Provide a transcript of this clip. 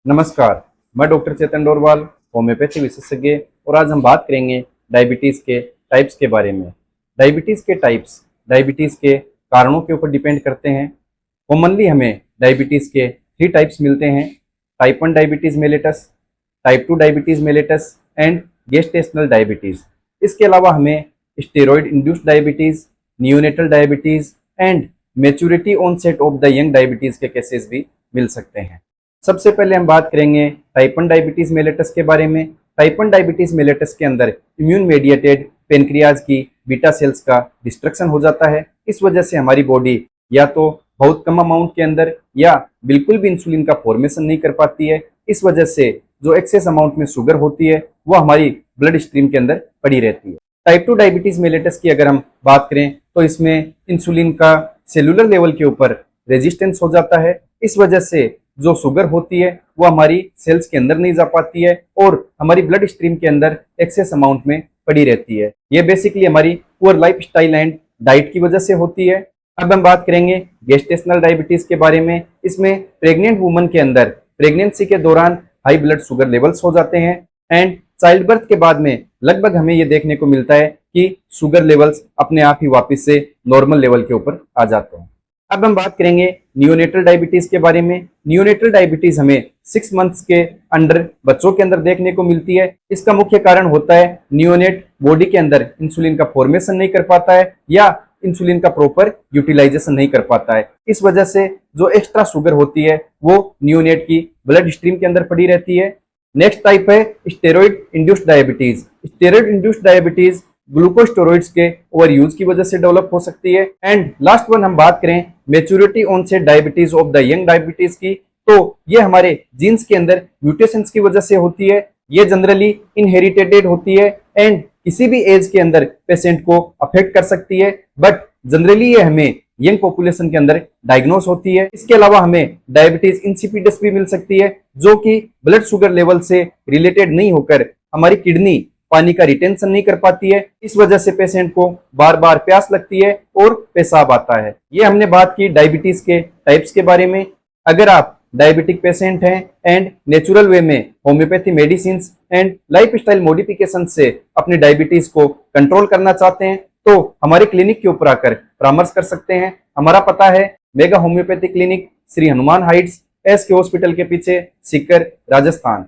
नमस्कार, मैं डॉक्टर चेतन डोरवाल, होम्योपैथी विशेषज्ञ। और आज हम बात करेंगे डायबिटीज़ के टाइप्स के बारे में। डायबिटीज़ के टाइप्स डायबिटीज़ के कारणों के ऊपर डिपेंड करते हैं। कॉमनली हमें डायबिटीज़ के 3 टाइप्स मिलते हैं: type 1 diabetes mellitus, type 2 diabetes mellitus and gestational diabetes. इसके अलावा हमें steroid induced diabetes, neonatal diabetes and maturity onset of the young diabetes के केसेस भी मिल सकते हैं। सबसे पहले हम बात करेंगे टाइप 1 डायबिटीज मेलिटस के बारे में। टाइप 1 डायबिटीज मेलिटस के अंदर इम्यून मेडिएटेड पेनक्रियाज की बीटा सेल्स का डिस्ट्रक्शन हो जाता है। इस वजह से हमारी बॉडी या तो बहुत कम अमाउंट के अंदर या बिल्कुल भी इंसुलिन का फॉर्मेशन नहीं कर पाती है। इस वजह से जो एक्सेस अमाउंट में शुगर होती है वो हमारी ब्लड स्ट्रीम के अंदर पड़ी रहती है। टाइप 2 डायबिटीज मेलिटस की अगर हम बात करें तो इसमें इंसुलिन का सेलुलर लेवल के ऊपर रेजिस्टेंस हो जाता है। इस वजह से जो शुगर होती है वो हमारी सेल्स के अंदर नहीं जा पाती है और हमारी ब्लड स्ट्रीम के अंदर एक्सेस अमाउंट में पड़ी रहती है। ये बेसिकली हमारी poor life style and diet की वजह से होती है। अब हम बात करेंगे गेस्टेशनल डायबिटीज के बारे में। इसमें प्रेग्नेंट वुमन के अंदर प्रेगनेंसी के दौरान हाई ब्लड शुगर लेवल्स हो जाते हैं एंड चाइल्ड बर्थ के बाद में लगभग हमें ये देखने को मिलता है कि शुगर लेवल्स अपने आप ही वापस से नॉर्मल लेवल के ऊपर आ जाते हैं। अब हम बात करेंगे नियोनेटल डायबिटीज के बारे में। नियोनेटल डायबिटीज हमें 6 मंथ्स के अंडर बच्चों के अंदर देखने को मिलती है। इसका मुख्य कारण होता है नियोनेट बॉडी के अंदर इंसुलिन का फॉर्मेशन नहीं कर पाता है या इंसुलिन का प्रॉपर यूटिलाइजेशन नहीं कर पाता है। इस वजह से जो एक्स्ट्रा शुगर होती है वो नियोनेट की ब्लड स्ट्रीम के अंदर पड़ी रहती है। नेक्स्ट टाइप है steroid induced diabetes. Steroid induced diabetes glucosteroids के ओवर यूज की वजह से डेवलप हो सकती है। एंड लास्ट वन हम बात करें maturity onset diabetes of the young diabetes की, तो ये हमारे जीन्स के अंदर म्यूटेशंस की वजह से होती है। ये जनरली इनहेरिटेड होती है एंड किसी भी एज के अंदर पेशेंट को अफेक्ट कर सकती है, बट जनरली ये हमें यंग पॉपुलेशन के अंदर डायग्नोस होती है। इसके अलावा हमें डायबिटीज इंसिपिडस भी मिल सकती है जो कि ब्लड शुगर लेवल से रिलेटेड नहीं होकर हमारी किडनी पानी का रिटेंशन नहीं कर पाती है। इस वजह से पेशेंट को बार बार प्यास लगती है और पेशाब आता है। ये हमने बात की डायबिटीज के टाइप्स के बारे में। अगर आप डायबिटिक पेशेंट हैं एंड नेचुरल वे में homeopathy medicine and lifestyle modification से अपनी डायबिटीज को कंट्रोल करना चाहते हैं तो हमारे क्लिनिक के ऊपर आकर परामर्श कर सकते हैं। हमारा पता है mega homeopathy clinic, Shri Hanuman Heights, SK hospital के पीछे, सीकर, राजस्थान।